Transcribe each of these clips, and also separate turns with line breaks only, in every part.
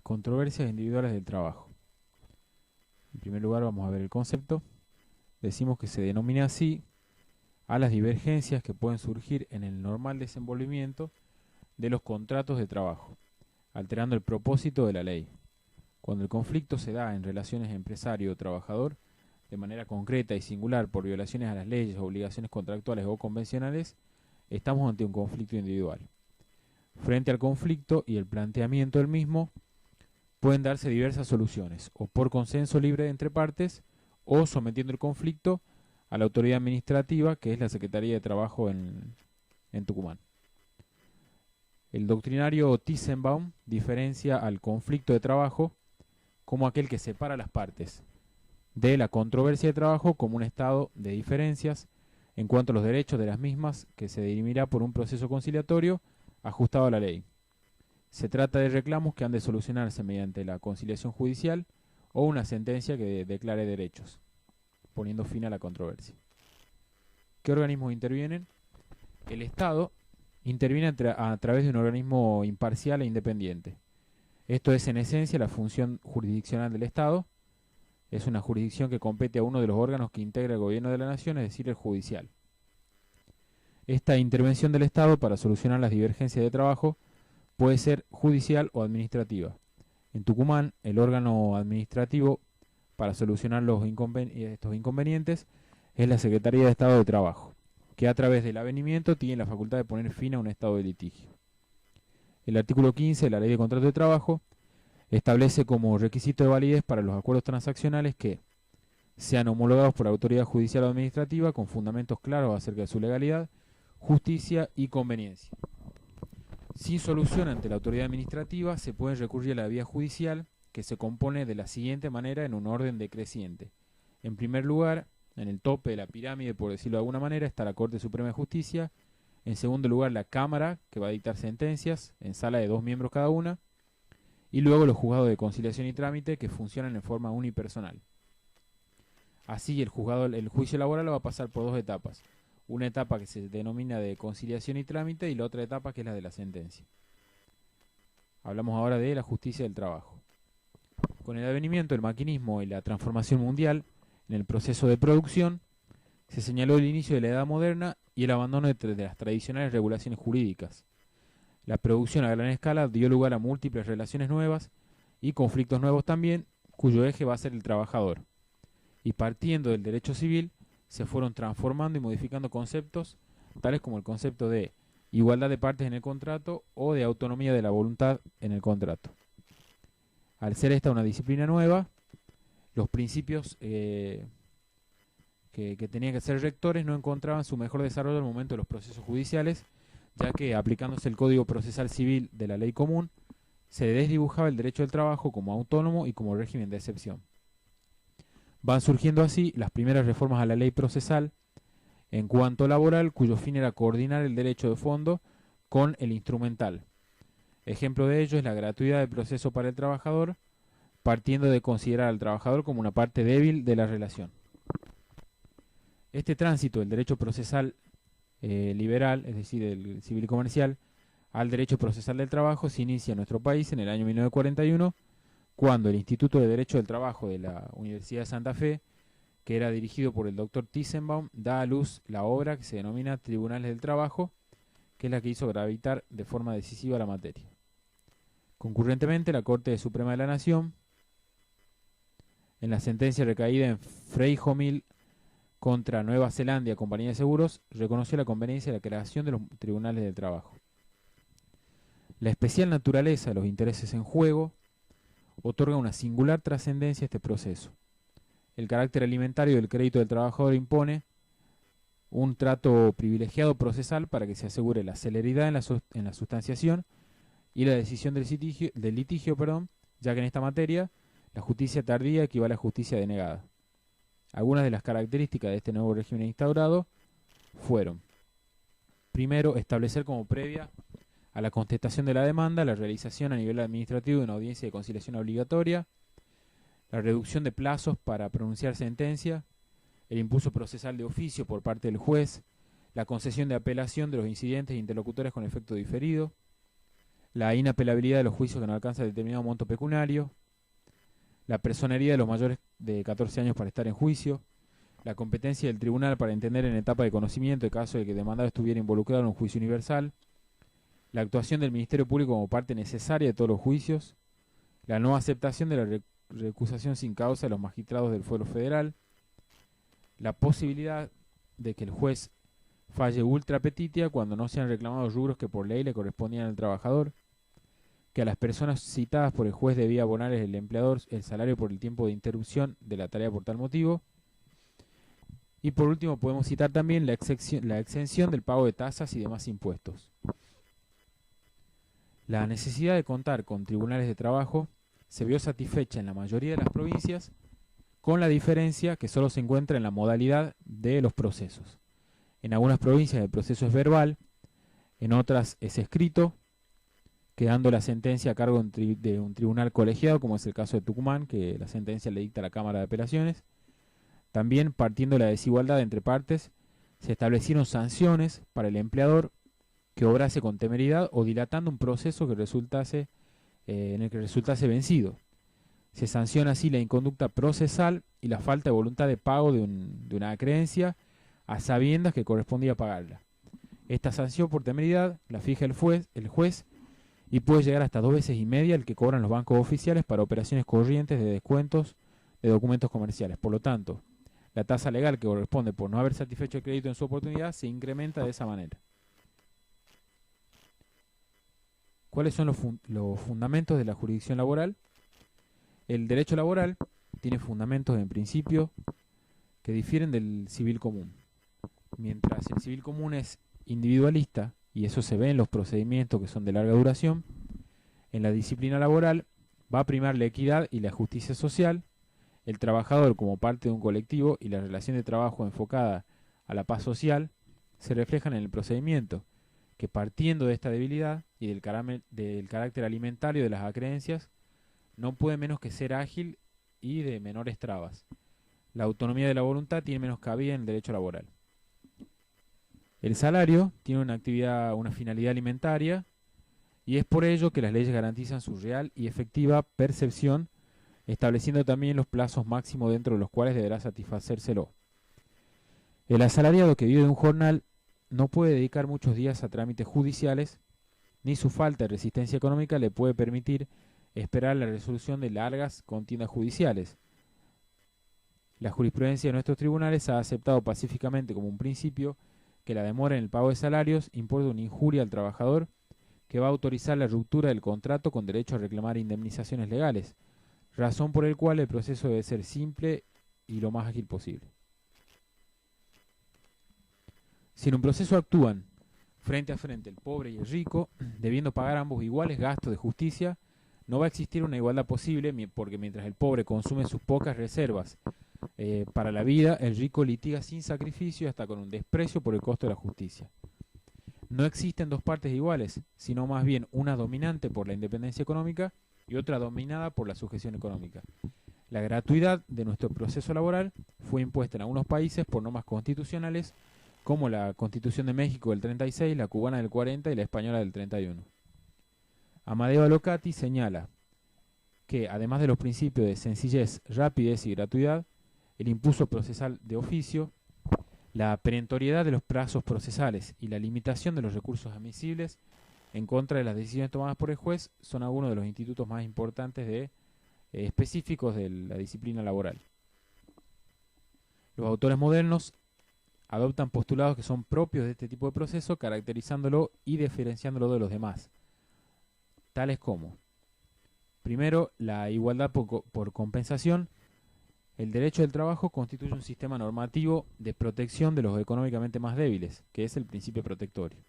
controversias individuales del trabajo. En primer lugar vamos a ver el concepto. Decimos que se denomina así a las divergencias que pueden surgir en el normal desenvolvimiento de los contratos de trabajo, alterando el propósito de la ley. Cuando el conflicto se da en relaciones empresario-trabajador, de manera concreta y singular por violaciones a las leyes, obligaciones contractuales o convencionales, estamos ante un conflicto individual. Frente al conflicto y el planteamiento del mismo, pueden darse diversas soluciones, o por consenso libre entre partes, o sometiendo el conflicto a la autoridad administrativa, que es la Secretaría de Trabajo en Tucumán. El doctrinario Thyssen-Baum diferencia al conflicto de trabajo como aquel que separa las partes, de la controversia de trabajo como un estado de diferencias en cuanto a los derechos de las mismas, que se dirimirá por un proceso conciliatorio ajustado a la ley. Se trata de reclamos que han de solucionarse mediante la conciliación judicial o una sentencia que declare derechos, poniendo fin a la controversia. ¿Qué organismos intervienen? El Estado interviene a través de un organismo imparcial e independiente. Esto es en esencia la función jurisdiccional del Estado. Es una jurisdicción que compete a uno de los órganos que integra el gobierno de la nación, es decir, el judicial. Esta intervención del Estado para solucionar las divergencias de trabajo puede ser judicial o administrativa. En Tucumán, el órgano administrativo para solucionar estos inconvenientes es la Secretaría de Estado de Trabajo, que a través del avenimiento tiene la facultad de poner fin a un estado de litigio. El artículo 15 de la Ley de Contrato de Trabajo establece como requisito de validez para los acuerdos transaccionales que sean homologados por autoridad judicial o administrativa con fundamentos claros acerca de su legalidad, justicia y conveniencia. Sin solución ante la autoridad administrativa, se puede recurrir a la vía judicial, que se compone de la siguiente manera en un orden decreciente. En primer lugar, en el tope de la pirámide, por decirlo de alguna manera, está la Corte Suprema de Justicia. En segundo lugar, la Cámara, que va a dictar sentencias, en sala de 2 miembros cada una. Y luego los juzgados de conciliación y trámite, que funcionan en forma unipersonal. Así, el juicio laboral va a pasar por 2 etapas. Una etapa que se denomina de conciliación y trámite y la otra etapa que es la de la sentencia. Hablamos ahora de la justicia del trabajo. Con el advenimiento del maquinismo y la transformación mundial en el proceso de producción, se señaló el inicio de la edad moderna y el abandono de las tradicionales regulaciones jurídicas. La producción a gran escala dio lugar a múltiples relaciones nuevas y conflictos nuevos también, cuyo eje va a ser el trabajador. Y partiendo del derecho civil, se fueron transformando y modificando conceptos, tales como el concepto de igualdad de partes en el contrato o de autonomía de la voluntad en el contrato. Al ser esta una disciplina nueva, los principios que tenían que ser rectores no encontraban su mejor desarrollo al momento de los procesos judiciales, ya que aplicándose el Código Procesal Civil de la ley común, se desdibujaba el derecho del trabajo como autónomo y como régimen de excepción. Van surgiendo así las primeras reformas a la ley procesal en cuanto laboral, cuyo fin era coordinar el derecho de fondo con el instrumental. Ejemplo de ello es la gratuidad del proceso para el trabajador, partiendo de considerar al trabajador como una parte débil de la relación. Este tránsito del derecho procesal liberal, es decir, del civil y comercial, al derecho procesal del trabajo se inicia en nuestro país en el año 1941, cuando el Instituto de Derecho del Trabajo de la Universidad de Santa Fe, que era dirigido por el doctor Thyssen-Baum, da a luz la obra que se denomina Tribunales del Trabajo, que es la que hizo gravitar de forma decisiva la materia. Concurrentemente, la Corte Suprema de la Nación, en la sentencia recaída en Freyjomil contra Nueva Zelanda Compañía de Seguros, reconoció la conveniencia de la creación de los tribunales del trabajo. La especial naturaleza de los intereses en juego otorga una singular trascendencia a este proceso. El carácter alimentario del crédito del trabajador impone un trato privilegiado procesal para que se asegure la celeridad en la sustanciación y la decisión del litigio, ya que en esta materia la justicia tardía equivale a justicia denegada. Algunas de las características de este nuevo régimen instaurado fueron: primero, establecer como previa a la contestación de la demanda la realización a nivel administrativo de una audiencia de conciliación obligatoria, la reducción de plazos para pronunciar sentencia, el impulso procesal de oficio por parte del juez, la concesión de apelación de los incidentes e interlocutores con efecto diferido, la inapelabilidad de los juicios que no alcanzan determinado monto pecuniario, la personería de los mayores de 14 años para estar en juicio, la competencia del tribunal para entender en etapa de conocimiento en caso de que el demandado estuviera involucrado en un juicio universal, la actuación del Ministerio Público como parte necesaria de todos los juicios, la no aceptación de la recusación sin causa de los magistrados del Fuero Federal, la posibilidad de que el juez falle ultra petitia cuando no se han reclamado rubros que por ley le correspondían al trabajador, que a las personas citadas por el juez debía abonar el empleador el salario por el tiempo de interrupción de la tarea por tal motivo. Y por último podemos citar también la exención del pago de tasas y demás impuestos. La necesidad de contar con tribunales de trabajo se vio satisfecha en la mayoría de las provincias, con la diferencia que solo se encuentra en la modalidad de los procesos. En algunas provincias el proceso es verbal, en otras es escrito, quedando la sentencia a cargo de un tribunal colegiado, como es el caso de Tucumán, que la sentencia le dicta a la Cámara de Apelaciones. También, partiendo de la desigualdad entre partes, se establecieron sanciones para el empleador que obrase con temeridad o dilatando un proceso que en el que resultase vencido. Se sanciona así la inconducta procesal y la falta de voluntad de pago de una acreencia a sabiendas que correspondía pagarla. Esta sanción por temeridad la fija el juez y puede llegar hasta 2,5 veces el que cobran los bancos oficiales para operaciones corrientes de descuentos de documentos comerciales. Por lo tanto, la tasa legal que corresponde por no haber satisfecho el crédito en su oportunidad se incrementa de esa manera. ¿Cuáles son los fundamentos de la jurisdicción laboral? El derecho laboral tiene fundamentos en principio que difieren del civil común. Mientras el civil común es individualista, y eso se ve en los procedimientos que son de larga duración, en la disciplina laboral va a primar la equidad y la justicia social, el trabajador como parte de un colectivo y la relación de trabajo enfocada a la paz social se reflejan en el procedimiento, que partiendo de esta debilidad y del carácter alimentario de las acreencias, no puede menos que ser ágil y de menores trabas. La autonomía de la voluntad tiene menos cabida en el derecho laboral. El salario tiene una finalidad alimentaria y es por ello que las leyes garantizan su real y efectiva percepción, estableciendo también los plazos máximos dentro de los cuales deberá satisfacérselo. El asalariado que vive de un jornal no puede dedicar muchos días a trámites judiciales, ni su falta de resistencia económica le puede permitir esperar la resolución de largas contiendas judiciales. La jurisprudencia de nuestros tribunales ha aceptado pacíficamente como un principio que la demora en el pago de salarios importa una injuria al trabajador que va a autorizar la ruptura del contrato con derecho a reclamar indemnizaciones legales, razón por el cual el proceso debe ser simple y lo más ágil posible. Si en un proceso actúan frente a frente el pobre y el rico, debiendo pagar ambos iguales gastos de justicia, no va a existir una igualdad posible porque mientras el pobre consume sus pocas reservas para la vida, el rico litiga sin sacrificio y hasta con un desprecio por el costo de la justicia. No existen dos partes iguales, sino más bien una dominante por la independencia económica y otra dominada por la sujeción económica. La gratuidad de nuestro proceso laboral fue impuesta en algunos países por normas constitucionales, como la Constitución de México del 36, la cubana del 40 y la española del 31. Amadeo Alocati señala que, además de los principios de sencillez, rapidez y gratuidad, el impulso procesal de oficio, la perentoriedad de los plazos procesales y la limitación de los recursos admisibles en contra de las decisiones tomadas por el juez son algunos de los institutos más importantes específicos de la disciplina laboral. Los autores modernos adoptan postulados que son propios de este tipo de proceso, caracterizándolo y diferenciándolo de los demás, tales como, primero, la igualdad por compensación. El derecho del trabajo constituye un sistema normativo de protección de los económicamente más débiles, que es el principio protectorio.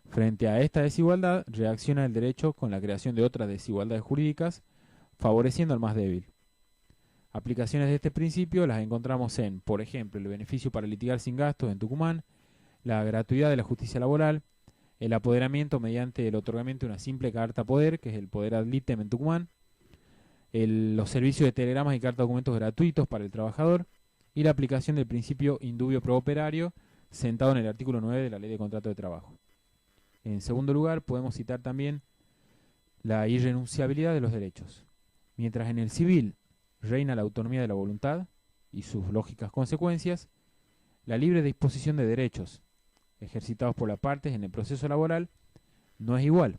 Frente a esta desigualdad, reacciona el derecho con la creación de otras desigualdades jurídicas, favoreciendo al más débil. Aplicaciones de este principio las encontramos en, por ejemplo, el beneficio para litigar sin gastos en Tucumán, la gratuidad de la justicia laboral, el apoderamiento mediante el otorgamiento de una simple carta poder, que es el poder ad litem en Tucumán, los servicios de telegramas y carta documentos gratuitos para el trabajador y la aplicación del principio indubio pro operario sentado en el artículo 9 de la Ley de Contrato de Trabajo. En segundo lugar, podemos citar también la irrenunciabilidad de los derechos. Mientras en el civil reina la autonomía de la voluntad y sus lógicas consecuencias, la libre disposición de derechos ejercitados por las partes en el proceso laboral no es igual.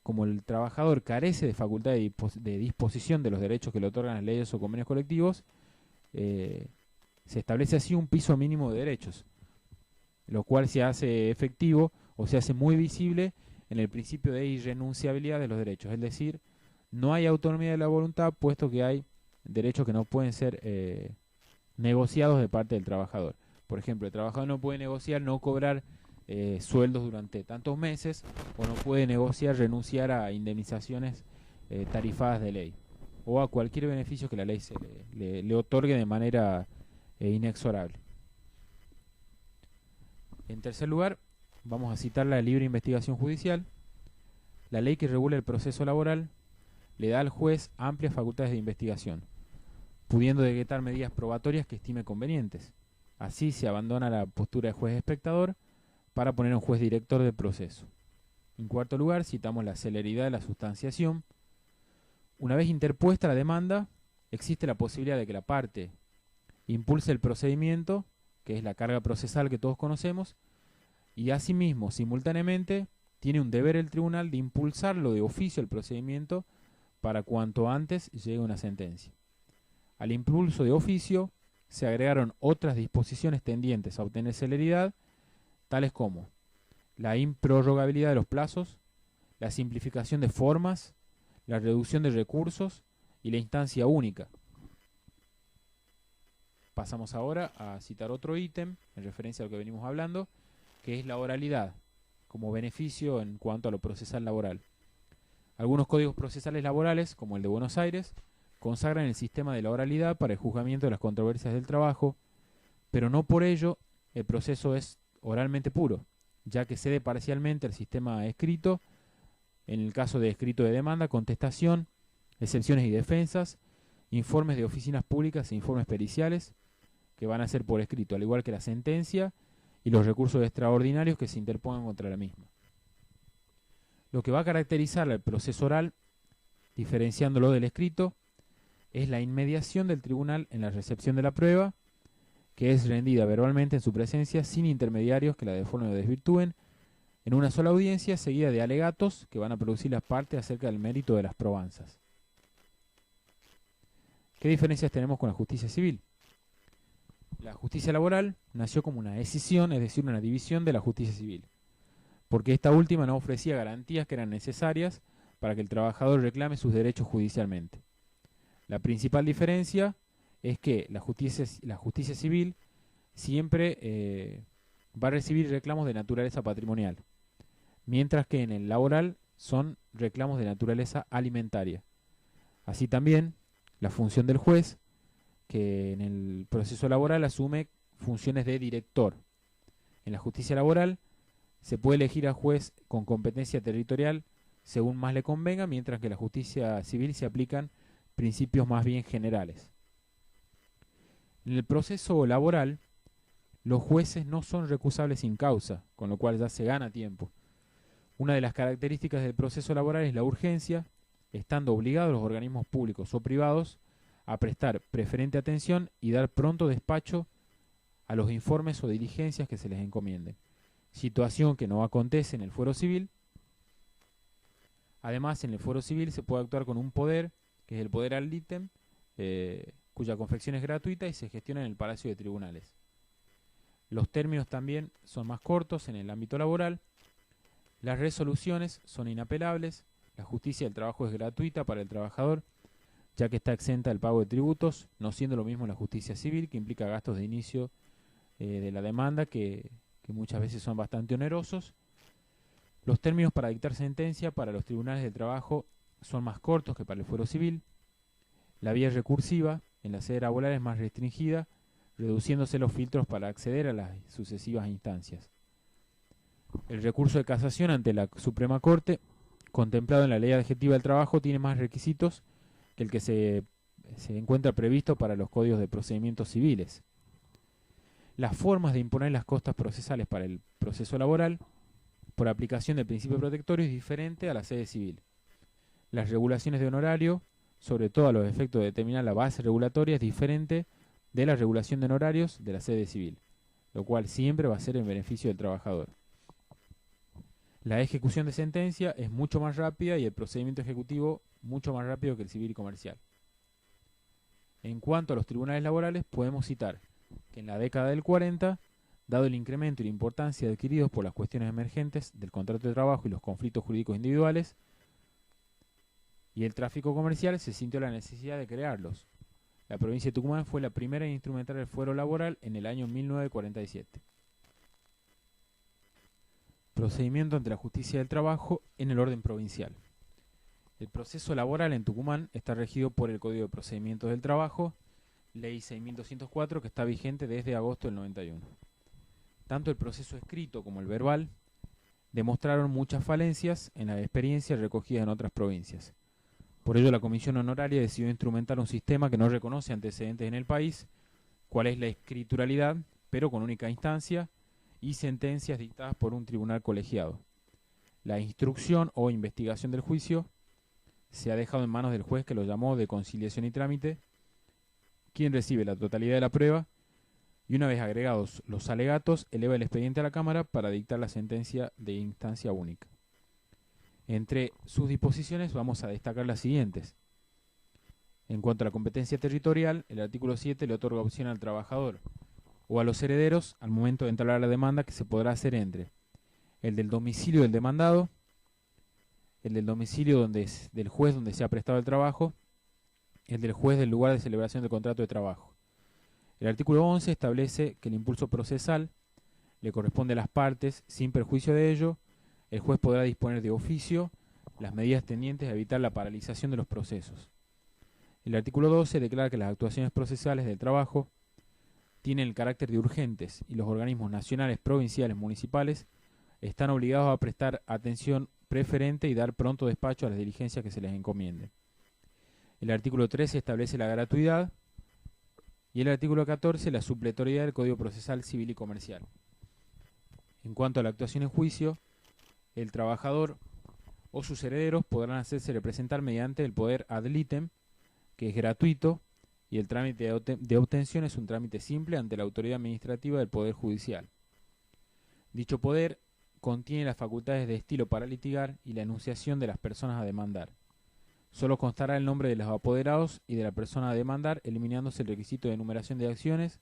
Como el trabajador carece de facultad de disposición de los derechos que le otorgan las leyes o convenios colectivos, se establece así un piso mínimo de derechos, lo cual se hace efectivo o se hace muy visible en el principio de irrenunciabilidad de los derechos. Es decir, no hay autonomía de la voluntad, puesto que hay derechos que no pueden ser negociados de parte del trabajador. Por ejemplo, el trabajador no puede negociar no cobrar sueldos durante tantos meses, o no puede negociar renunciar a indemnizaciones tarifadas de ley, o a cualquier beneficio que la ley le otorgue de manera inexorable. En tercer lugar, vamos a citar la libre investigación judicial. La ley que regula el proceso laboral le da al juez amplias facultades de investigación, pudiendo decretar medidas probatorias que estime convenientes. Así se abandona la postura de juez espectador para poner a un juez director del proceso. En cuarto lugar, citamos la celeridad de la sustanciación. Una vez interpuesta la demanda, existe la posibilidad de que la parte impulse el procedimiento, que es la carga procesal que todos conocemos, y asimismo, simultáneamente, tiene un deber el tribunal de impulsarlo de oficio el procedimiento para cuanto antes llegue una sentencia. Al impulso de oficio se agregaron otras disposiciones tendientes a obtener celeridad, tales como la improrrogabilidad de los plazos, la simplificación de formas, la reducción de recursos y la instancia única. Pasamos ahora a citar otro ítem en referencia a lo que venimos hablando, que es la oralidad, como beneficio en cuanto a lo procesal laboral. Algunos códigos procesales laborales, como el de Buenos Aires, consagran el sistema de la oralidad para el juzgamiento de las controversias del trabajo, pero no por ello el proceso es oralmente puro, ya que cede parcialmente al sistema escrito, en el caso de escrito de demanda, contestación, excepciones y defensas, informes de oficinas públicas e informes periciales, que van a ser por escrito, al igual que la sentencia y los recursos extraordinarios que se interpongan contra la misma. Lo que va a caracterizar al proceso oral, diferenciándolo del escrito, es la inmediación del tribunal en la recepción de la prueba, que es rendida verbalmente en su presencia sin intermediarios que la deformen o desvirtúen, en una sola audiencia seguida de alegatos que van a producir las partes acerca del mérito de las probanzas. ¿Qué diferencias tenemos con la justicia civil? La justicia laboral nació como una escisión, es decir, una división de la justicia civil, porque esta última no ofrecía garantías que eran necesarias para que el trabajador reclame sus derechos judicialmente. La principal diferencia es que la justicia civil siempre va a recibir reclamos de naturaleza patrimonial, mientras que en el laboral son reclamos de naturaleza alimentaria. Así también, la función del juez, que en el proceso laboral asume funciones de director. En la justicia laboral se puede elegir a juez con competencia territorial según más le convenga, mientras que en la justicia civil se aplican principios más bien generales. En el proceso laboral, los jueces no son recusables sin causa, con lo cual ya se gana tiempo. Una de las características del proceso laboral es la urgencia, estando obligados los organismos públicos o privados a prestar preferente atención y dar pronto despacho a los informes o diligencias que se les encomienden, situación que no acontece en el fuero civil. Además, en el fuero civil se puede actuar con un poder, que es el poder ad litem, cuya confección es gratuita y se gestiona en el Palacio de Tribunales. Los términos también son más cortos en el ámbito laboral, las resoluciones son inapelables, la justicia del trabajo es gratuita para el trabajador, ya que está exenta del pago de tributos, no siendo lo mismo la justicia civil, que implica gastos de inicio de la demanda, que muchas veces son bastante onerosos. Los términos para dictar sentencia para los tribunales de trabajo son más cortos que para el fuero civil. La vía recursiva en la sede laboral es más restringida, reduciéndose los filtros para acceder a las sucesivas instancias. El recurso de casación ante la Suprema Corte, contemplado en la Ley Adjetiva del Trabajo, tiene más requisitos que el que se encuentra previsto para los códigos de procedimientos civiles. Las formas de imponer las costas procesales para el proceso laboral, por aplicación del principio protectorio, es diferente a la sede civil. Las regulaciones de honorario, sobre todo a los efectos de determinar la base regulatoria, es diferente de la regulación de honorarios de la sede civil, lo cual siempre va a ser en beneficio del trabajador. La ejecución de sentencia es mucho más rápida y el procedimiento ejecutivo mucho más rápido que el civil y comercial. En cuanto a los tribunales laborales, podemos citar que en la década del 40, dado el incremento y la importancia adquiridos por las cuestiones emergentes del contrato de trabajo y los conflictos jurídicos individuales y el tráfico comercial, se sintió la necesidad de crearlos. La provincia de Tucumán fue la primera en instrumentar el fuero laboral en el año 1947. Procedimiento ante la justicia del trabajo en el orden provincial. El proceso laboral en Tucumán está regido por el Código de Procedimientos del Trabajo, Ley 6204, que está vigente desde agosto del 91. Tanto el proceso escrito como el verbal demostraron muchas falencias en la experiencia recogida en otras provincias. Por ello, la Comisión Honoraria decidió instrumentar un sistema que no reconoce antecedentes en el país, cuál es la escrituralidad, pero con única instancia, y sentencias dictadas por un tribunal colegiado. La instrucción o investigación del juicio se ha dejado en manos del juez, que lo llamó de conciliación y trámite, quien recibe la totalidad de la prueba y, una vez agregados los alegatos, eleva el expediente a la Cámara para dictar la sentencia de instancia única. Entre sus disposiciones vamos a destacar las siguientes. En cuanto a la competencia territorial, el artículo 7 le otorga opción al trabajador o a los herederos al momento de entablar la demanda, que se podrá hacer entre el del domicilio del demandado, el del domicilio del juez donde se ha prestado el trabajo, el del juez del lugar de celebración del contrato de trabajo. El artículo 11 establece que el impulso procesal le corresponde a las partes. Sin perjuicio de ello, el juez podrá disponer de oficio las medidas tendientes a evitar la paralización de los procesos. El artículo 12 declara que las actuaciones procesales del trabajo tienen el carácter de urgentes y los organismos nacionales, provinciales, municipales están obligados a prestar atención preferente y dar pronto despacho a las diligencias que se les encomienden. El artículo 13 establece la gratuidad y el artículo 14 la supletoriedad del Código Procesal Civil y Comercial. En cuanto a la actuación en juicio, el trabajador o sus herederos podrán hacerse representar mediante el poder ad litem, que es gratuito, y el trámite de obtención es un trámite simple ante la autoridad administrativa del Poder Judicial. Dicho poder contiene las facultades de estilo para litigar y la enunciación de las personas a demandar. Solo constará el nombre de los apoderados y de la persona a demandar, eliminándose el requisito de enumeración de acciones,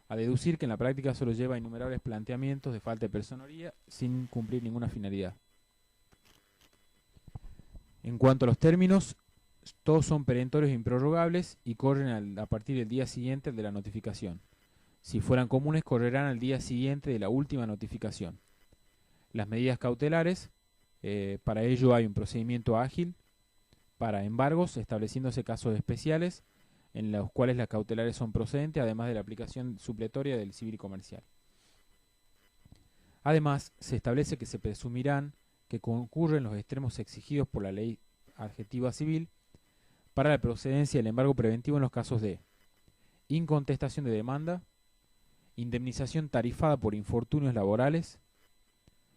a deducir que en la práctica solo lleva innumerables planteamientos de falta de personería sin cumplir ninguna finalidad. En cuanto a los términos, todos son perentorios e improrrogables y corren a partir del día siguiente de la notificación. Si fueran comunes, correrán al día siguiente de la última notificación. Las medidas cautelares, para ello hay un procedimiento ágil para embargos, estableciéndose casos especiales en los cuales las cautelares son procedentes, además de la aplicación supletoria del civil y comercial. Además, se establece que se presumirán que concurren los extremos exigidos por la ley adjetiva civil para la procedencia del embargo preventivo en los casos de incontestación de demanda, indemnización tarifada por infortunios laborales,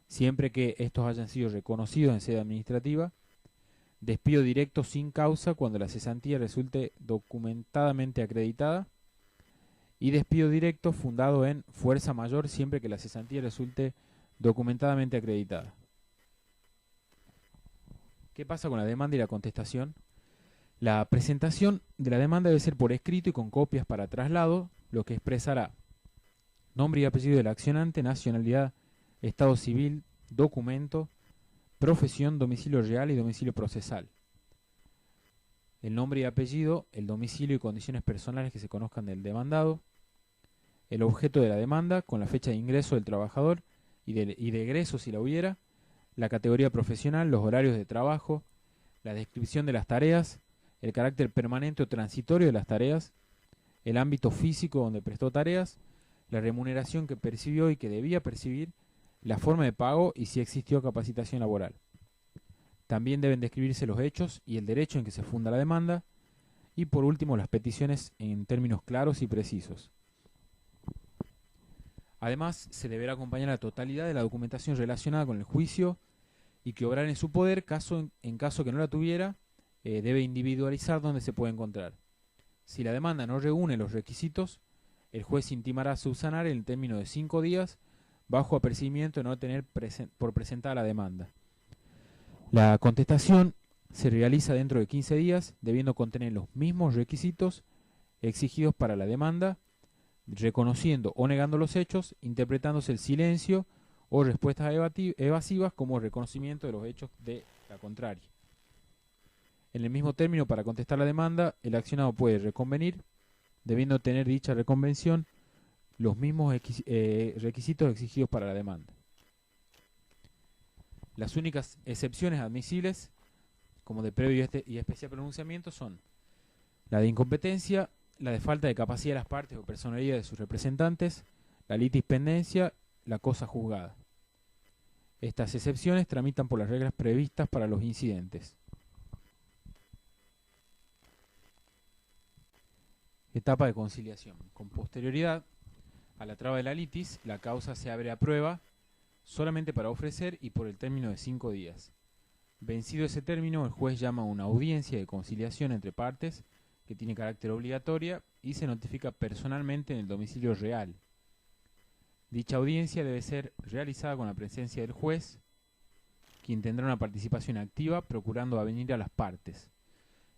siempre que estos hayan sido reconocidos en sede administrativa, despido directo sin causa cuando la cesantía resulte documentadamente acreditada, y despido directo fundado en fuerza mayor siempre que la cesantía resulte documentadamente acreditada. ¿Qué pasa con la demanda y la contestación? La presentación de la demanda debe ser por escrito y con copias para traslado, lo que expresará nombre y apellido del accionante, nacionalidad, estado civil, documento, profesión, domicilio real y domicilio procesal. El nombre y apellido, el domicilio y condiciones personales que se conozcan del demandado, el objeto de la demanda con la fecha de ingreso del trabajador y de egreso si la hubiera, la categoría profesional, los horarios de trabajo, la descripción de las tareas, el carácter permanente o transitorio de las tareas, el ámbito físico donde prestó tareas, la remuneración que percibió y que debía percibir, la forma de pago y si existió capacitación laboral. También deben describirse los hechos y el derecho en que se funda la demanda, y por último las peticiones en términos claros y precisos. Además, se deberá acompañar la totalidad de la documentación relacionada con el juicio y que obrara en su poder, en caso que no la tuviera, debe individualizar dónde se puede encontrar. Si la demanda no reúne los requisitos, el juez intimará a subsanar en el término de 5 días, bajo apercibimiento de no tener por presentada la demanda. La contestación se realiza dentro de 15 días, debiendo contener los mismos requisitos exigidos para la demanda, reconociendo o negando los hechos, interpretándose el silencio o respuestas evasivas como reconocimiento de los hechos de la contraria. En el mismo término, para contestar la demanda, el accionado puede reconvenir, debiendo tener dicha reconvención los mismos requisitos exigidos para la demanda. Las únicas excepciones admisibles, como de previo y especial pronunciamiento, son la de incompetencia, la de falta de capacidad de las partes o personería de sus representantes, la litispendencia, la cosa juzgada. Estas excepciones tramitan por las reglas previstas para los incidentes. Etapa de conciliación. Con posterioridad a la traba de la litis, la causa se abre a prueba solamente para ofrecer y por el término de 5 días. Vencido ese término, el juez llama a una audiencia de conciliación entre partes que tiene carácter obligatoria y se notifica personalmente en el domicilio real. Dicha audiencia debe ser realizada con la presencia del juez, quien tendrá una participación activa procurando avenir a las partes.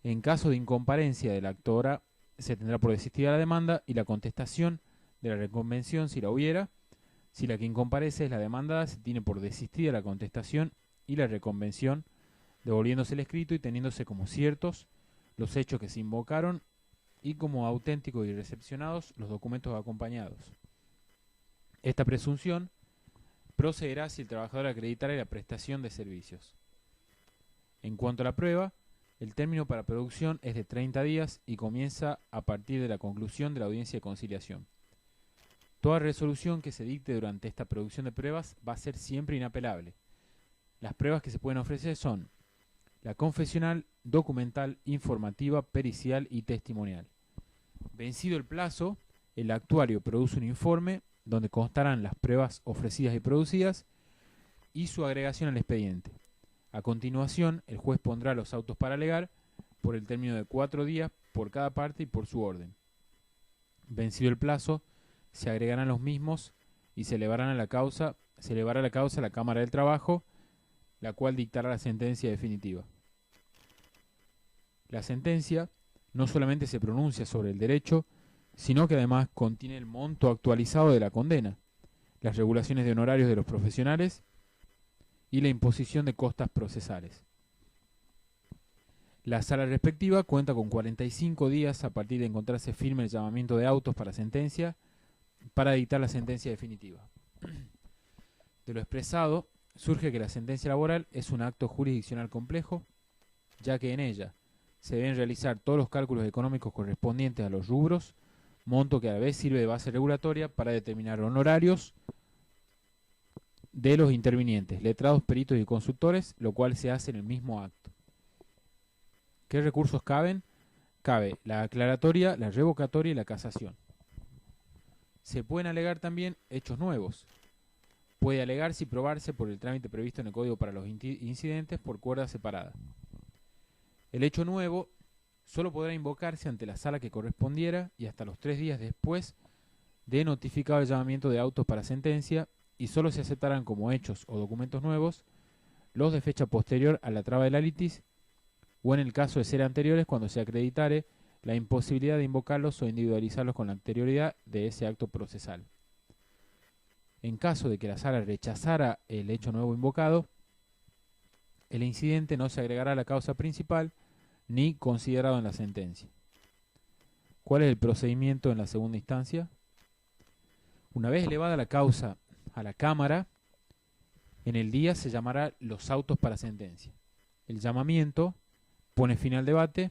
En caso de incomparecencia de la actora, se tendrá por desistida la demanda y la contestación de la reconvención si la hubiera. Si la que incomparece es la demandada, se tiene por desistida la contestación y la reconvención, devolviéndose el escrito y teniéndose como ciertos los hechos que se invocaron y como auténticos y recepcionados los documentos acompañados. Esta presunción procederá si el trabajador acreditara la prestación de servicios. En cuanto a la prueba, el término para producción es de 30 días y comienza a partir de la conclusión de la audiencia de conciliación. Toda resolución que se dicte durante esta producción de pruebas va a ser siempre inapelable. Las pruebas que se pueden ofrecer son la confesional, documental, informativa, pericial y testimonial. Vencido el plazo, el actuario produce un informe donde constarán las pruebas ofrecidas y producidas y su agregación al expediente. A continuación, el juez pondrá los autos para alegar por el término de 4 días por cada parte y por su orden. Vencido el plazo, se agregarán los mismos y se elevará la causa a la Cámara del Trabajo, la cual dictará la sentencia definitiva. La sentencia no solamente se pronuncia sobre el derecho, sino que además contiene el monto actualizado de la condena, las regulaciones de honorarios de los profesionales y la imposición de costas procesales. La sala respectiva cuenta con 45 días a partir de encontrarse firme el llamamiento de autos para sentencia, para dictar la sentencia definitiva. De lo expresado, surge que la sentencia laboral es un acto jurisdiccional complejo, ya que en ella se deben realizar todos los cálculos económicos correspondientes a los rubros, monto que a la vez sirve de base regulatoria para determinar honorarios de los intervinientes, letrados, peritos y consultores, lo cual se hace en el mismo acto. ¿Qué recursos caben? Cabe la aclaratoria, la revocatoria y la casación. Se pueden alegar también hechos nuevos. Puede alegarse y probarse por el trámite previsto en el Código para los incidentes por cuerda separada. El hecho nuevo solo podrá invocarse ante la sala que correspondiera y hasta los 3 días después de notificado el llamamiento de autos para sentencia, y solo se aceptarán como hechos o documentos nuevos los de fecha posterior a la traba de la litis, o en el caso de ser anteriores cuando se acreditare la imposibilidad de invocarlos o individualizarlos con la anterioridad de ese acto procesal. En caso de que la sala rechazara el hecho nuevo invocado, el incidente no se agregará a la causa principal ni considerado en la sentencia. ¿Cuál es el procedimiento en la segunda instancia? Una vez elevada la causa a la Cámara, en el día se llamará los autos para sentencia. El llamamiento pone fin al debate,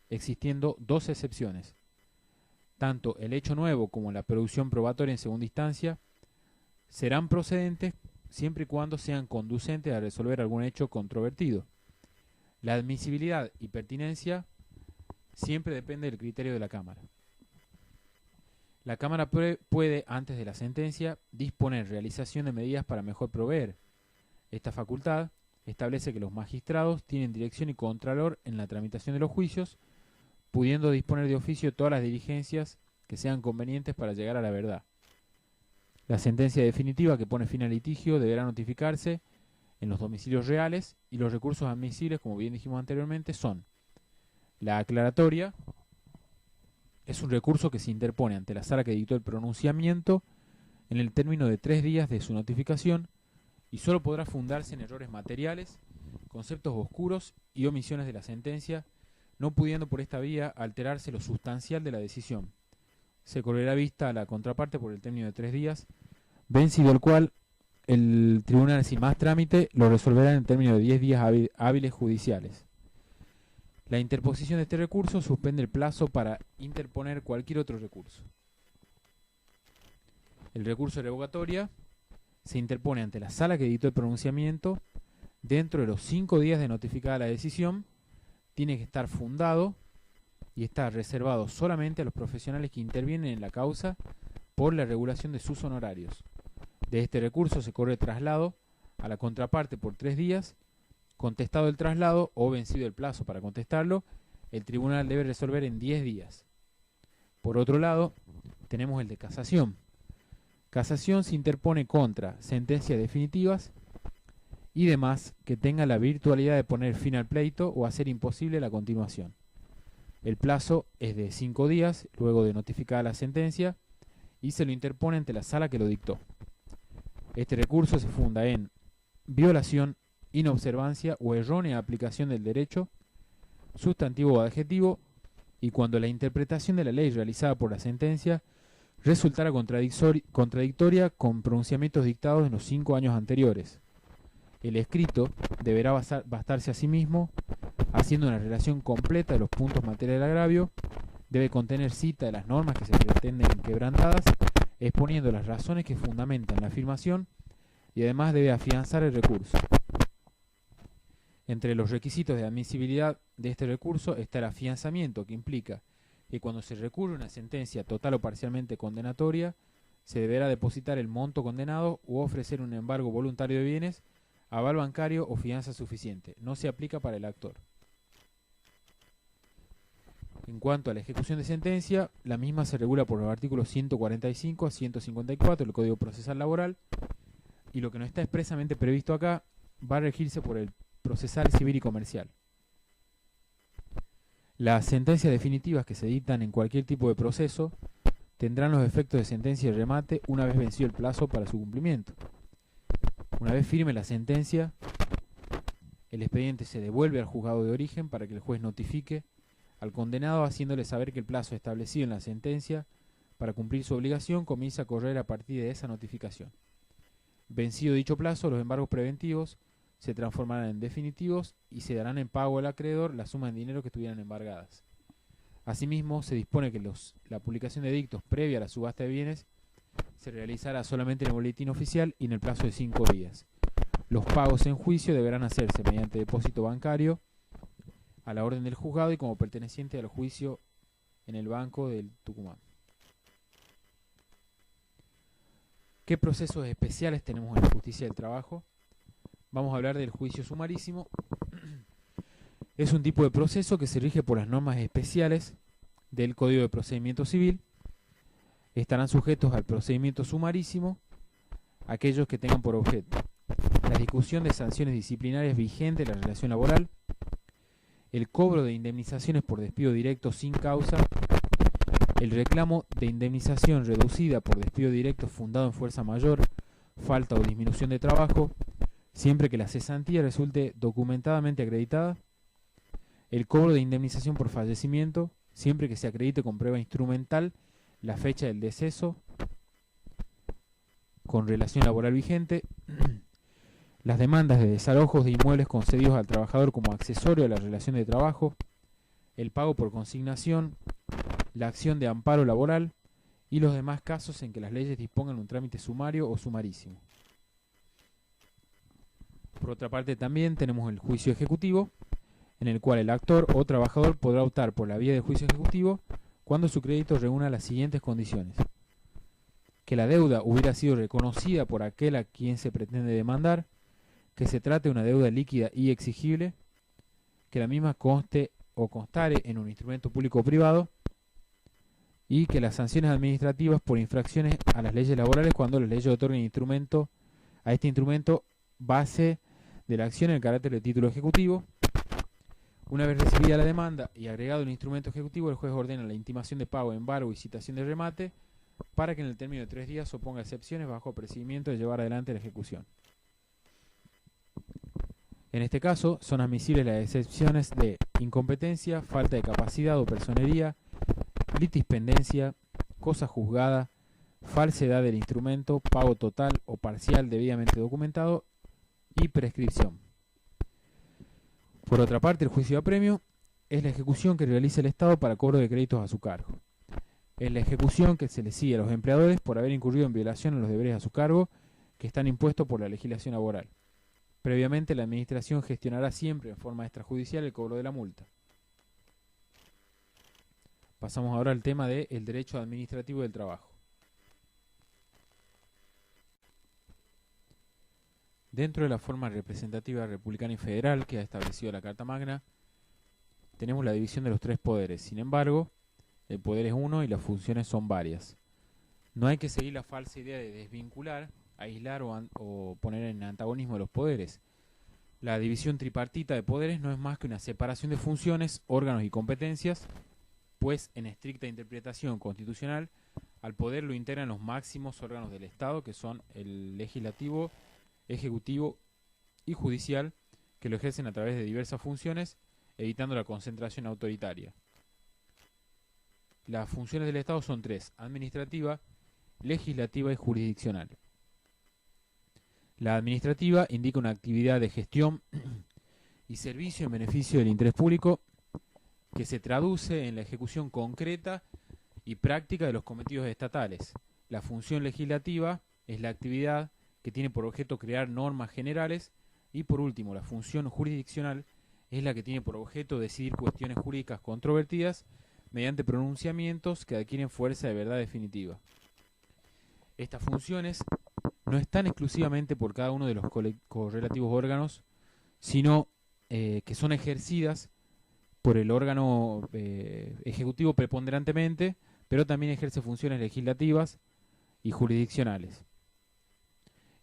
existiendo 2 excepciones. Tanto el hecho nuevo como la producción probatoria en segunda instancia serán procedentes siempre y cuando sean conducentes a resolver algún hecho controvertido. La admisibilidad y pertinencia siempre depende del criterio de la Cámara. La Cámara puede, antes de la sentencia, disponer realización de medidas para mejor proveer. Esta facultad establece que los magistrados tienen dirección y contralor en la tramitación de los juicios, pudiendo disponer de oficio todas las diligencias que sean convenientes para llegar a la verdad. La sentencia definitiva que pone fin al litigio deberá notificarse en los domicilios reales, y los recursos admisibles, como bien dijimos anteriormente, son la aclaratoria. Es un recurso que se interpone ante la sala que dictó el pronunciamiento en el término de 3 días de su notificación, y solo podrá fundarse en errores materiales, conceptos oscuros y omisiones de la sentencia, no pudiendo por esta vía alterarse lo sustancial de la decisión. Se correrá vista a la contraparte por el término de 3 días, vencido el cual el tribunal sin más trámite lo resolverá en el término de 10 días hábiles judiciales. La interposición de este recurso suspende el plazo para interponer cualquier otro recurso. El recurso de revocatoria se interpone ante la sala que dictó el pronunciamiento dentro de los 5 días de notificada la decisión, tiene que estar fundado y está reservado solamente a los profesionales que intervienen en la causa por la regulación de sus honorarios. De este recurso se corre traslado a la contraparte por 3 días. Contestado el traslado o vencido el plazo para contestarlo, el tribunal debe resolver en 10 días. Por otro lado, tenemos el de casación. Casación se interpone contra sentencias definitivas y demás que tengan la virtualidad de poner fin al pleito o hacer imposible la continuación. El plazo es de 5 días luego de notificada la sentencia y se lo interpone ante la sala que lo dictó. Este recurso se funda en violación, inobservancia o errónea aplicación del derecho, sustantivo o adjetivo, y cuando la interpretación de la ley realizada por la sentencia resultara contradictoria con pronunciamientos dictados en los 5 años anteriores. El escrito deberá bastarse a sí mismo, haciendo una relación completa de los puntos materia del agravio, debe contener cita de las normas que se pretenden quebrantadas, exponiendo las razones que fundamentan la afirmación, y además debe afianzar el recurso. Entre los requisitos de admisibilidad de este recurso está el afianzamiento, que implica que cuando se recurre una sentencia total o parcialmente condenatoria, se deberá depositar el monto condenado u ofrecer un embargo voluntario de bienes, aval bancario o fianza suficiente. No se aplica para el actor. En cuanto a la ejecución de sentencia, la misma se regula por los artículos 145 a 154 del Código Procesal Laboral, y lo que no está expresamente previsto acá va a regirse por el procesal civil y comercial. Las sentencias definitivas que se dictan en cualquier tipo de proceso tendrán los efectos de sentencia y remate una vez vencido el plazo para su cumplimiento. Una vez firme la sentencia, el expediente se devuelve al juzgado de origen para que el juez notifique al condenado, haciéndole saber que el plazo establecido en la sentencia para cumplir su obligación comienza a correr a partir de esa notificación. Vencido dicho plazo, los embargos preventivos se transformarán en definitivos y se darán en pago al acreedor la suma de dinero que estuvieran embargadas. Asimismo, se dispone que la publicación de edictos previa a la subasta de bienes se realizará solamente en el boletín oficial y en el plazo de 5 días. Los pagos en juicio deberán hacerse mediante depósito bancario a la orden del juzgado y como perteneciente al juicio en el Banco del Tucumán. ¿Qué procesos especiales tenemos en la justicia del trabajo? Vamos a hablar del juicio sumarísimo. Es un tipo de proceso que se rige por las normas especiales del Código de Procedimiento Civil. Estarán sujetos al procedimiento sumarísimo aquellos que tengan por objeto la discusión de sanciones disciplinarias vigentes de la relación laboral, el cobro de indemnizaciones por despido directo sin causa, el reclamo de indemnización reducida por despido directo fundado en fuerza mayor, falta o disminución de trabajo, siempre que la cesantía resulte documentadamente acreditada, el cobro de indemnización por fallecimiento, siempre que se acredite con prueba instrumental la fecha del deceso con relación laboral vigente, las demandas de desalojos de inmuebles concedidos al trabajador como accesorio a la relación de trabajo, el pago por consignación, la acción de amparo laboral y los demás casos en que las leyes dispongan un trámite sumario o sumarísimo. Por otra parte, también tenemos el juicio ejecutivo, en el cual el actor o trabajador podrá optar por la vía del juicio ejecutivo cuando su crédito reúna las siguientes condiciones: que la deuda hubiera sido reconocida por aquel a quien se pretende demandar, que se trate de una deuda líquida y exigible, que la misma conste o constare en un instrumento público o privado, y que las sanciones administrativas por infracciones a las leyes laborales cuando las leyes otorguen a este instrumento base de la acción en el carácter de título ejecutivo. Una vez recibida la demanda y agregado el instrumento ejecutivo, el juez ordena la intimación de pago, embargo y citación de remate para que en el término de 3 días oponga excepciones bajo procedimiento de llevar adelante la ejecución. En este caso, son admisibles las excepciones de incompetencia, falta de capacidad o personería, litispendencia, cosa juzgada, falsedad del instrumento, pago total o parcial debidamente documentado y prescripción. Por otra parte, el juicio de apremio es la ejecución que realiza el Estado para cobro de créditos a su cargo. Es la ejecución que se le sigue a los empleadores por haber incurrido en violación a los deberes a su cargo que están impuestos por la legislación laboral. Previamente, la Administración gestionará siempre en forma extrajudicial el cobro de la multa. Pasamos ahora al tema del derecho administrativo del trabajo. Dentro de la forma representativa republicana y federal que ha establecido la Carta Magna, tenemos la división de los 3 poderes. Sin embargo, el poder es uno y las funciones son varias. No hay que seguir la falsa idea de desvincular, aislar o poner en antagonismo de los poderes. La división tripartita de poderes no es más que una separación de funciones, órganos y competencias, pues en estricta interpretación constitucional, al poder lo integran los máximos órganos del Estado, que son el legislativo, ejecutivo y judicial, que lo ejercen a través de diversas funciones, evitando la concentración autoritaria. Las funciones del Estado son 3: administrativa, legislativa y jurisdiccional. La administrativa indica una actividad de gestión y servicio en beneficio del interés público que se traduce en la ejecución concreta y práctica de los cometidos estatales. La función legislativa es la actividad que tiene por objeto crear normas generales y, por último, la función jurisdiccional es la que tiene por objeto decidir cuestiones jurídicas controvertidas mediante pronunciamientos que adquieren fuerza de verdad definitiva. Estas funciones no están exclusivamente por cada uno de los correlativos órganos, sino que son ejercidas por el órgano ejecutivo preponderantemente, pero también ejerce funciones legislativas y jurisdiccionales.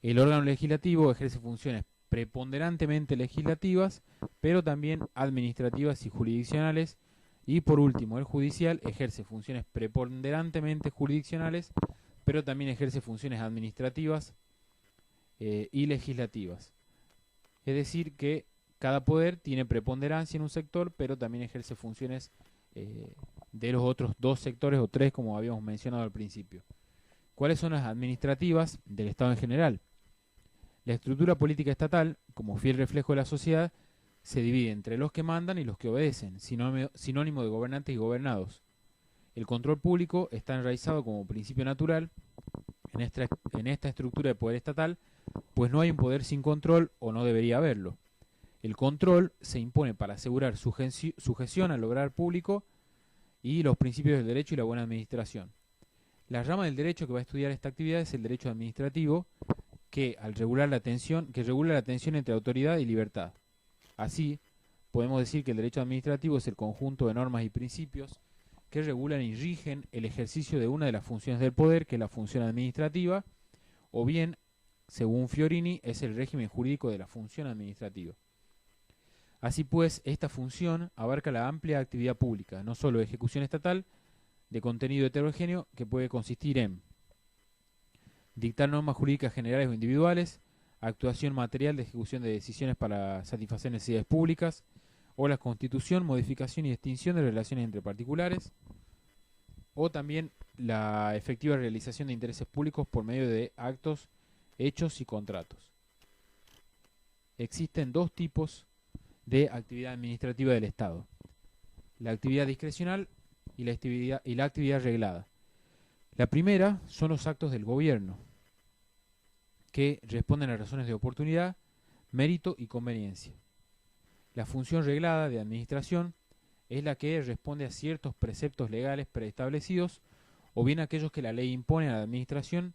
El órgano legislativo ejerce funciones preponderantemente legislativas, pero también administrativas y jurisdiccionales. Y por último, el judicial ejerce funciones preponderantemente jurisdiccionales, pero también ejerce funciones administrativas y legislativas. Es decir, que cada poder tiene preponderancia en un sector, pero también ejerce funciones de los otros 2 sectores o 3, como habíamos mencionado al principio. ¿Cuáles son las administrativas del Estado en general? La estructura política estatal, como fiel reflejo de la sociedad, se divide entre los que mandan y los que obedecen, sinónimo de gobernantes y gobernados. El control público está enraizado como principio natural en esta estructura de poder estatal, pues no hay un poder sin control o no debería haberlo. El control se impone para asegurar sujeción al obrar público y los principios del derecho y la buena administración. La rama del derecho que va a estudiar esta actividad es el derecho administrativo, que regula la tensión entre autoridad y libertad. Así, podemos decir que el derecho administrativo es el conjunto de normas y principios que regulan y rigen el ejercicio de una de las funciones del poder, que es la función administrativa, o bien, según Fiorini, es el régimen jurídico de la función administrativa. Así pues, esta función abarca la amplia actividad pública, no solo de ejecución estatal, de contenido heterogéneo, que puede consistir en dictar normas jurídicas generales o individuales, actuación material de ejecución de decisiones para satisfacer necesidades públicas, o la constitución, modificación y extinción de relaciones entre particulares, o también la efectiva realización de intereses públicos por medio de actos, hechos y contratos. Existen 2 tipos de actividad administrativa del Estado: la actividad discrecional y la actividad reglada. La primera son los actos del gobierno, que responden a razones de oportunidad, mérito y conveniencia. La función reglada de administración es la que responde a ciertos preceptos legales preestablecidos, o bien aquellos que la ley impone a la administración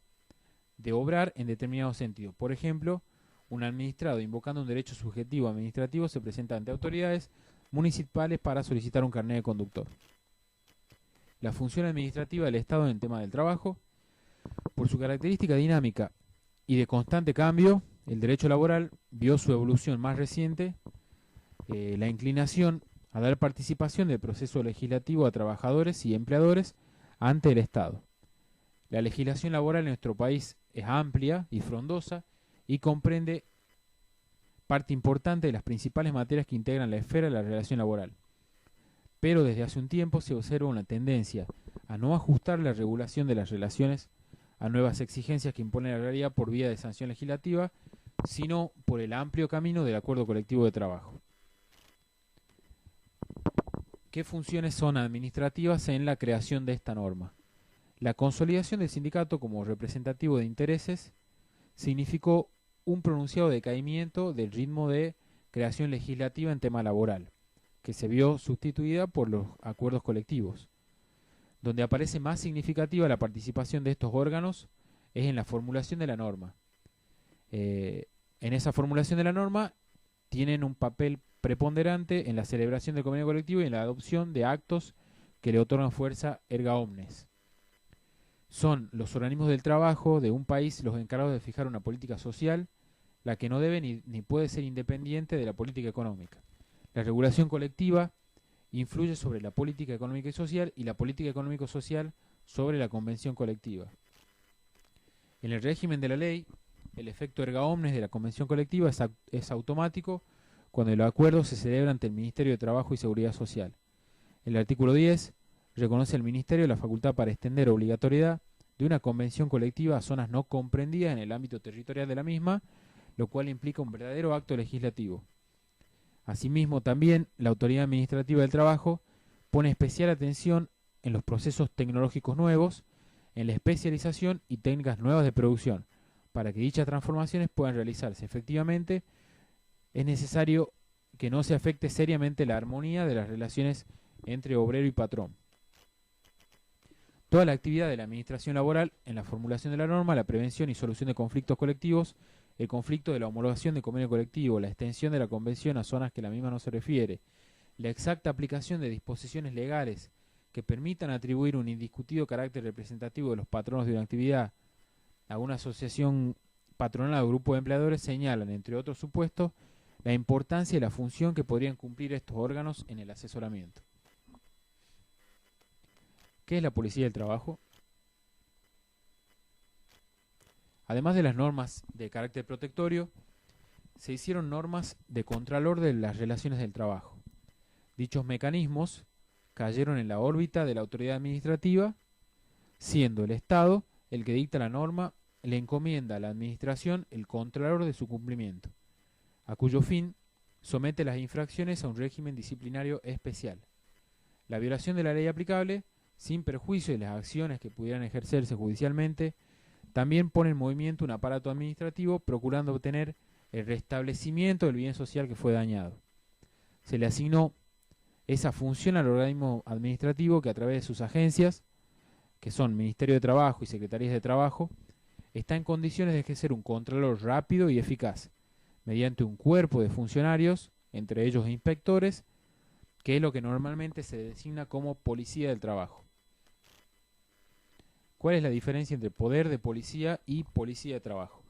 de obrar en determinado sentido. Por ejemplo, un administrado invocando un derecho subjetivo administrativo se presenta ante autoridades municipales para solicitar un carnet de conductor. La función administrativa del Estado en el tema del trabajo, por su característica dinámica y de constante cambio, el derecho laboral vio su evolución más reciente, la inclinación a dar participación del proceso legislativo a trabajadores y empleadores ante el Estado. La legislación laboral en nuestro país es amplia y frondosa y comprende parte importante de las principales materias que integran la esfera de la relación laboral. Pero desde hace un tiempo se observa una tendencia a no ajustar la regulación de las relaciones a nuevas exigencias que impone la realidad por vía de sanción legislativa, sino por el amplio camino del acuerdo colectivo de trabajo. ¿Qué funciones son administrativas en la creación de esta norma? La consolidación del sindicato como representativo de intereses significó un pronunciado decaimiento del ritmo de creación legislativa en tema laboral, que se vio sustituida por los acuerdos colectivos. Donde aparece más significativa la participación de estos órganos es en la formulación de la norma. En esa formulación de la norma tienen un papel preponderante en la celebración del convenio colectivo y en la adopción de actos que le otorgan fuerza erga omnes. Son los organismos del trabajo de un país los encargados de fijar una política social, la que no debe ni puede ser independiente de la política económica. La regulación colectiva influye sobre la política económica y social y la política económico-social sobre la convención colectiva. En el régimen de la ley, el efecto erga omnes de la convención colectiva es automático cuando el acuerdo se celebra ante el Ministerio de Trabajo y Seguridad Social. El artículo 10 reconoce al Ministerio la facultad para extender obligatoriedad de una convención colectiva a zonas no comprendidas en el ámbito territorial de la misma, lo cual implica un verdadero acto legislativo. Asimismo, también la Autoridad Administrativa del Trabajo pone especial atención en los procesos tecnológicos nuevos, en la especialización y técnicas nuevas de producción. Para que dichas transformaciones puedan realizarse efectivamente, es necesario que no se afecte seriamente la armonía de las relaciones entre obrero y patrón. Toda la actividad de la administración laboral en la formulación de la norma, la prevención y solución de conflictos colectivos, el conflicto de la homologación de convenio colectivo, la extensión de la convención a zonas que la misma no se refiere, la exacta aplicación de disposiciones legales que permitan atribuir un indiscutido carácter representativo de los patronos de una actividad a una asociación patronal o grupo de empleadores señalan, entre otros supuestos, la importancia y la función que podrían cumplir estos órganos en el asesoramiento. ¿Qué es la policía del trabajo? Además de las normas de carácter protectorio, se hicieron normas de contralor de las relaciones del trabajo. Dichos mecanismos cayeron en la órbita de la autoridad administrativa, siendo el Estado el que dicta la norma, le encomienda a la administración el contralor de su cumplimiento, a cuyo fin somete las infracciones a un régimen disciplinario especial. La violación de la ley aplicable, sin perjuicio de las acciones que pudieran ejercerse judicialmente, también pone en movimiento un aparato administrativo procurando obtener el restablecimiento del bien social que fue dañado. Se le asignó esa función al organismo administrativo que a través de sus agencias, que son Ministerio de Trabajo y Secretarías de Trabajo, está en condiciones de ejercer un contralor rápido y eficaz, mediante un cuerpo de funcionarios, entre ellos inspectores, que es lo que normalmente se designa como policía del trabajo. ¿Cuál es la diferencia entre poder de policía y policía de trabajo?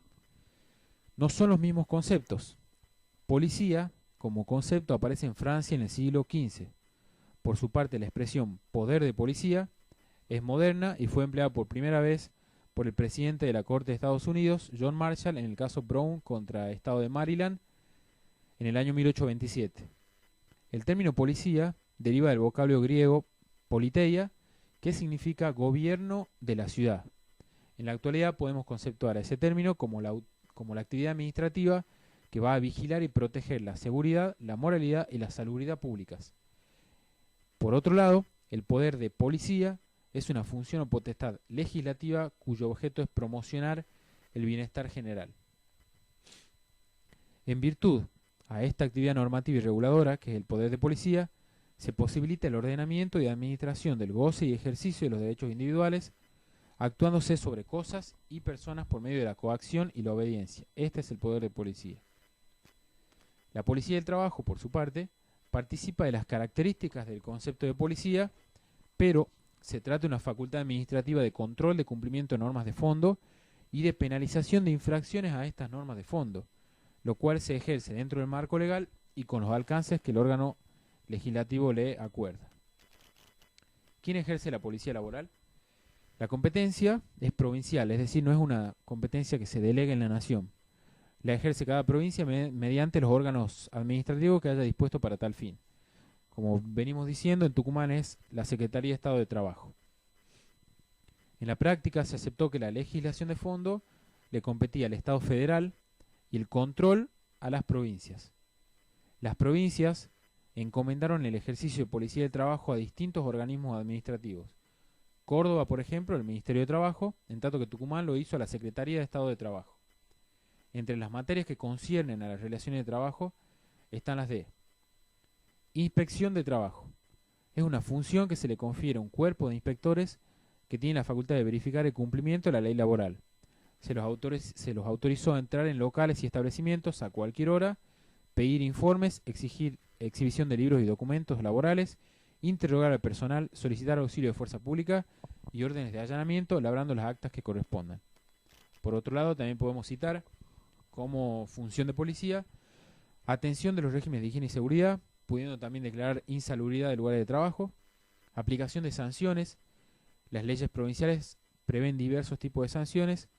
No son los mismos conceptos. Policía, como concepto, aparece en Francia en el siglo XV. Por su parte, la expresión poder de policía es moderna y fue empleada por primera vez por el presidente de la Corte de Estados Unidos, John Marshall, en el caso Brown contra el Estado de Maryland, en el año 1827. El término policía deriva del vocablo griego politeia, que significa gobierno de la ciudad. En la actualidad podemos conceptuar a ese término como la actividad administrativa que va a vigilar y proteger la seguridad, la moralidad y la salubridad públicas. Por otro lado, el poder de policía es una función o potestad legislativa cuyo objeto es promocionar el bienestar general. En virtud a esta actividad normativa y reguladora, que es el poder de policía, se posibilita el ordenamiento y administración del goce y ejercicio de los derechos individuales, actuándose sobre cosas y personas por medio de la coacción y la obediencia. Este es el poder de policía. La policía del trabajo, por su parte, participa de las características del concepto de policía, pero se trata de una facultad administrativa de control de cumplimiento de normas de fondo y de penalización de infracciones a estas normas de fondo, lo cual se ejerce dentro del marco legal y con los alcances que el órgano legislativo le acuerda. ¿Quién ejerce la policía laboral? La competencia es provincial, es decir, no es una competencia que se delegue en la nación. La ejerce cada provincia mediante los órganos administrativos que haya dispuesto para tal fin. Como venimos diciendo, en Tucumán es la Secretaría de Estado de Trabajo. En la práctica se aceptó que la legislación de fondo le competía al Estado federal y el control a las provincias. Las provincias encomendaron el ejercicio de policía del trabajo a distintos organismos administrativos. Córdoba, por ejemplo, el Ministerio de Trabajo, en tanto que Tucumán lo hizo a la Secretaría de Estado de Trabajo. Entre las materias que conciernen a las relaciones de trabajo están las de inspección de trabajo. Es una función que se le confiere a un cuerpo de inspectores que tiene la facultad de verificar el cumplimiento de la ley laboral. Se los autorizó a entrar en locales y establecimientos a cualquier hora, pedir informes, exigir exhibición de libros y documentos laborales, interrogar al personal, solicitar auxilio de fuerza pública y órdenes de allanamiento, labrando las actas que correspondan. Por otro lado, también podemos citar como función de policía atención de los regímenes de higiene y seguridad, pudiendo también declarar insalubridad de lugares de trabajo, aplicación de sanciones. Las leyes provinciales prevén diversos tipos de sanciones,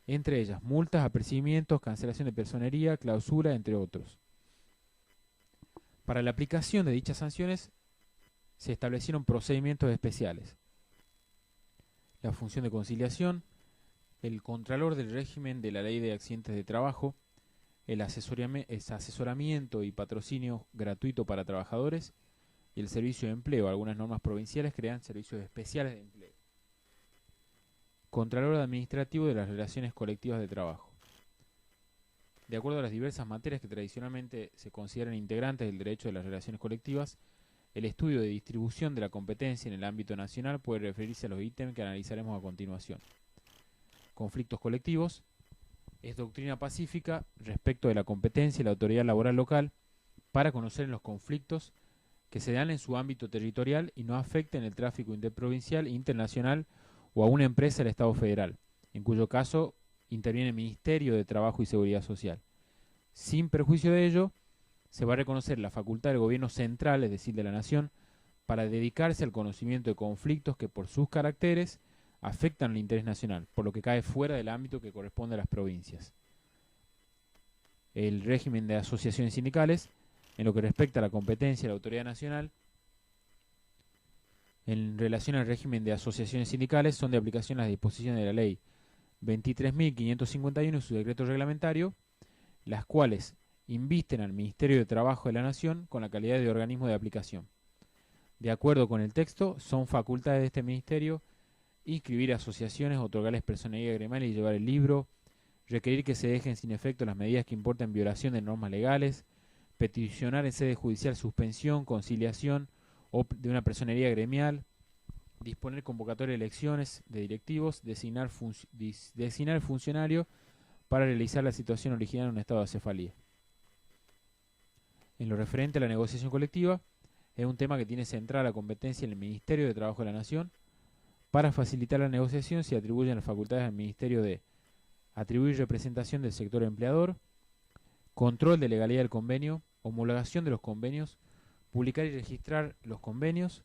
entre ellas multas, apercibimientos, cancelación de personería, clausura, entre otros. Para la aplicación de dichas sanciones se establecieron procedimientos especiales. La función de conciliación, el contralor del régimen de la ley de accidentes de trabajo, el asesoramiento y patrocinio gratuito para trabajadores y el servicio de empleo. Algunas normas provinciales crean servicios especiales de empleo. Contralor administrativo de las relaciones colectivas de trabajo. De acuerdo a las diversas materias que tradicionalmente se consideran integrantes del derecho de las relaciones colectivas, el estudio de distribución de la competencia en el ámbito nacional puede referirse a los ítems que analizaremos a continuación. Conflictos colectivos. Es doctrina pacífica respecto de la competencia y la autoridad laboral local para conocer los conflictos que se dan en su ámbito territorial y no afecten el tráfico interprovincial, internacional o a una empresa del Estado federal, en cuyo caso interviene el Ministerio de Trabajo y Seguridad Social. Sin perjuicio de ello, se va a reconocer la facultad del gobierno central, es decir, de la nación, para dedicarse al conocimiento de conflictos que por sus caracteres afectan al interés nacional, por lo que cae fuera del ámbito que corresponde a las provincias. El régimen de asociaciones sindicales, en lo que respecta a la competencia de la autoridad nacional, en relación al régimen de asociaciones sindicales, son de aplicación las disposiciones de la ley 23.551 y su decreto reglamentario, las cuales invisten al Ministerio de Trabajo de la Nación con la calidad de organismo de aplicación. De acuerdo con el texto, son facultades de este ministerio inscribir asociaciones, otorgarles personería gremial y llevar el libro, requerir que se dejen sin efecto las medidas que importan violación de normas legales, peticionar en sede judicial suspensión, conciliación o de una personería gremial, disponer convocatoria de elecciones de directivos, designar funcionario para realizar la situación original en un estado de acefalía. En lo referente a la negociación colectiva, es un tema que tiene centrada la competencia en el Ministerio de Trabajo de la Nación. Para facilitar la negociación se atribuyen las facultades al Ministerio de atribuir representación del sector empleador, control de legalidad del convenio, homologación de los convenios, publicar y registrar los convenios,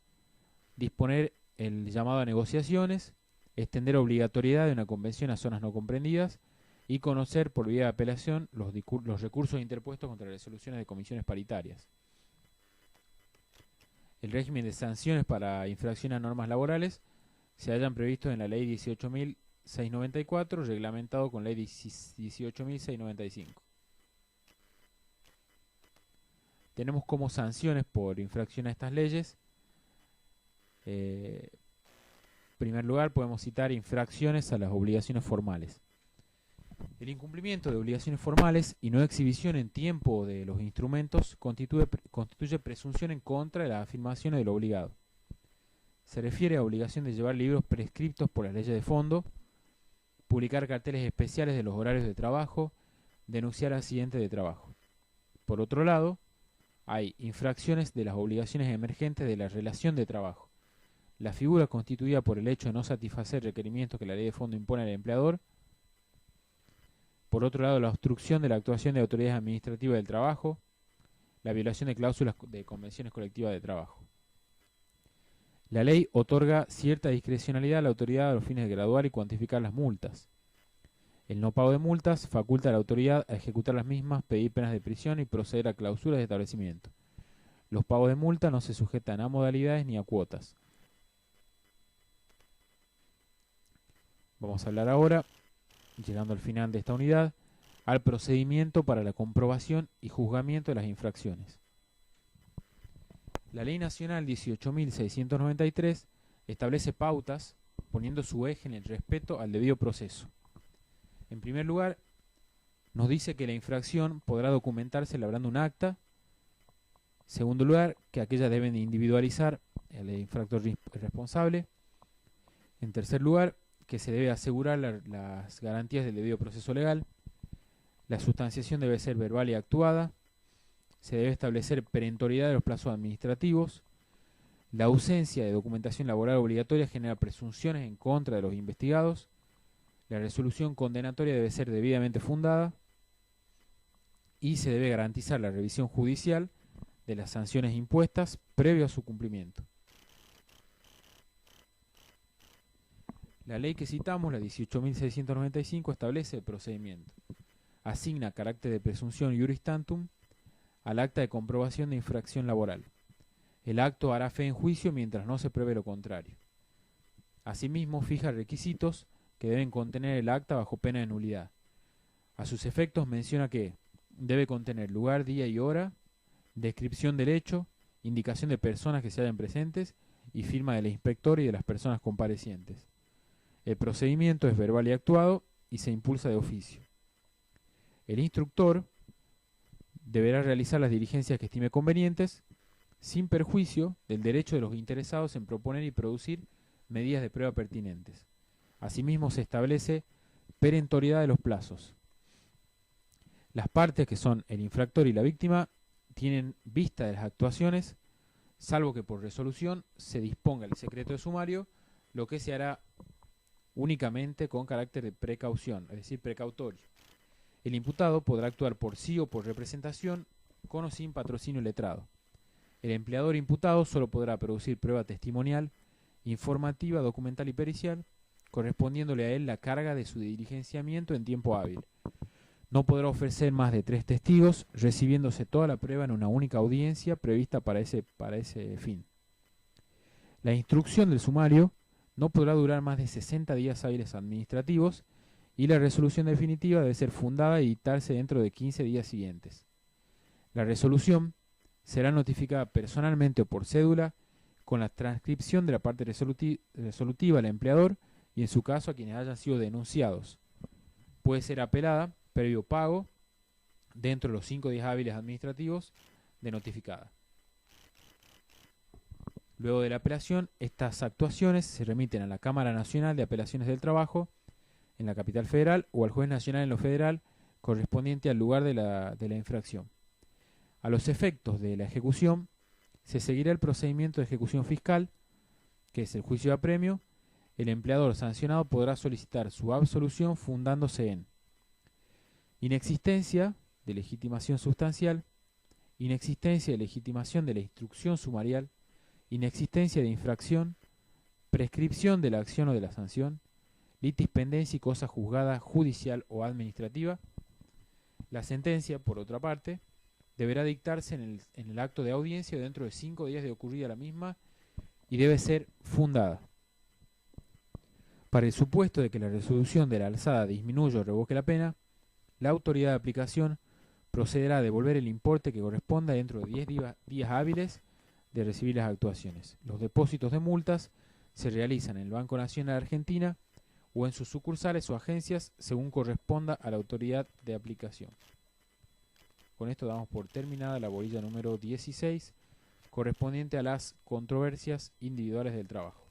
disponer el llamado a negociaciones, extender obligatoriedad de una convención a zonas no comprendidas y conocer por vía de apelación los recursos interpuestos contra resoluciones de comisiones paritarias. El régimen de sanciones para infracción a normas laborales se hayan previsto en la ley 18.694, reglamentado con ley 18.695. Tenemos como sanciones por infracción a estas leyes. En primer lugar, podemos citar infracciones a las obligaciones formales. El incumplimiento de obligaciones formales y no exhibición en tiempo de los instrumentos constituye presunción en contra de las afirmaciones del obligado. se refiere a obligación de llevar libros prescriptos por las leyes de fondo, publicar carteles especiales de los horarios de trabajo, denunciar accidentes de trabajo. Por otro lado, hay infracciones de las obligaciones emergentes de la relación de trabajo. La figura constituida por el hecho de no satisfacer requerimientos que la ley de fondo impone al empleador. Por otro lado, la obstrucción de la actuación de autoridades administrativas del trabajo, la violación de cláusulas de convenciones colectivas de trabajo. La ley otorga cierta discrecionalidad a la autoridad a los fines de graduar y cuantificar las multas. El no pago de multas faculta a la autoridad a ejecutar las mismas, pedir penas de prisión y proceder a clausuras de establecimiento. Los pagos de multa no se sujetan a modalidades ni a cuotas. Vamos a hablar ahora, llegando al final de esta unidad, al procedimiento para la comprobación y juzgamiento de las infracciones. La Ley Nacional 18.693 establece pautas poniendo su eje en el respeto al debido proceso. En primer lugar, nos dice que la infracción podrá documentarse elaborando un acta. En segundo lugar, que aquellas deben individualizar el infractor responsable. En tercer lugar, que se debe asegurar las garantías del debido proceso legal. La sustanciación debe ser verbal y actuada. Se debe establecer perentoriedad de los plazos administrativos. La ausencia de documentación laboral obligatoria genera presunciones en contra de los investigados. La resolución condenatoria debe ser debidamente fundada. Y se debe garantizar la revisión judicial de las sanciones impuestas previo a su cumplimiento. La ley que citamos, la 18.695, establece el procedimiento. Asigna carácter de presunción iuris tantum al acta de comprobación de infracción laboral. El acto hará fe en juicio mientras no se pruebe lo contrario. Asimismo, fija requisitos que deben contener el acta bajo pena de nulidad. A sus efectos menciona que debe contener lugar, día y hora, descripción del hecho, indicación de personas que se hallan presentes y firma del inspector y de las personas comparecientes. El procedimiento es verbal y actuado y se impulsa de oficio. El instructor deberá realizar las diligencias que estime convenientes, sin perjuicio del derecho de los interesados en proponer y producir medidas de prueba pertinentes. Asimismo, se establece perentoriedad de los plazos. Las partes, que son el infractor y la víctima, tienen vista de las actuaciones, salvo que por resolución se disponga el secreto de sumario, lo que se hará únicamente con carácter de precaución, es decir, precautorio. El imputado podrá actuar por sí o por representación, con o sin patrocinio letrado. El empleador imputado solo podrá producir prueba testimonial, informativa, documental y pericial, correspondiéndole a él la carga de su diligenciamiento en tiempo hábil. No podrá ofrecer más de 3 testigos, recibiéndose toda la prueba en una única audiencia prevista para ese fin. La instrucción del sumario no podrá durar más de 60 días hábiles administrativos y la resolución definitiva debe ser fundada y dictarse dentro de 15 días siguientes. La resolución será notificada personalmente o por cédula con la transcripción de la parte resolutiva al empleador y en su caso a quienes hayan sido denunciados. Puede ser apelada previo pago dentro de los 5 días hábiles administrativos de notificada. Luego de la apelación, estas actuaciones se remiten a la Cámara Nacional de Apelaciones del Trabajo en la capital federal o al juez nacional en lo federal correspondiente al lugar de la infracción. A los efectos de la ejecución, se seguirá el procedimiento de ejecución fiscal, que es el juicio de apremio. El empleador sancionado podrá solicitar su absolución fundándose en inexistencia de legitimación sustancial, inexistencia de legitimación de la instrucción sumarial, inexistencia de infracción, prescripción de la acción o de la sanción, litispendencia y cosa juzgada judicial o administrativa. La sentencia, por otra parte, deberá dictarse en el acto de audiencia dentro de 5 días de ocurrida la misma y debe ser fundada. Para el supuesto de que la resolución de la alzada disminuya o revoque la pena, la autoridad de aplicación procederá a devolver el importe que corresponda dentro de 10 días hábiles de recibir las actuaciones. Los depósitos de multas se realizan en el Banco Nacional de Argentina o en sus sucursales o agencias según corresponda a la autoridad de aplicación. Con esto damos por terminada la bolilla número 16 correspondiente a las controversias individuales del trabajo.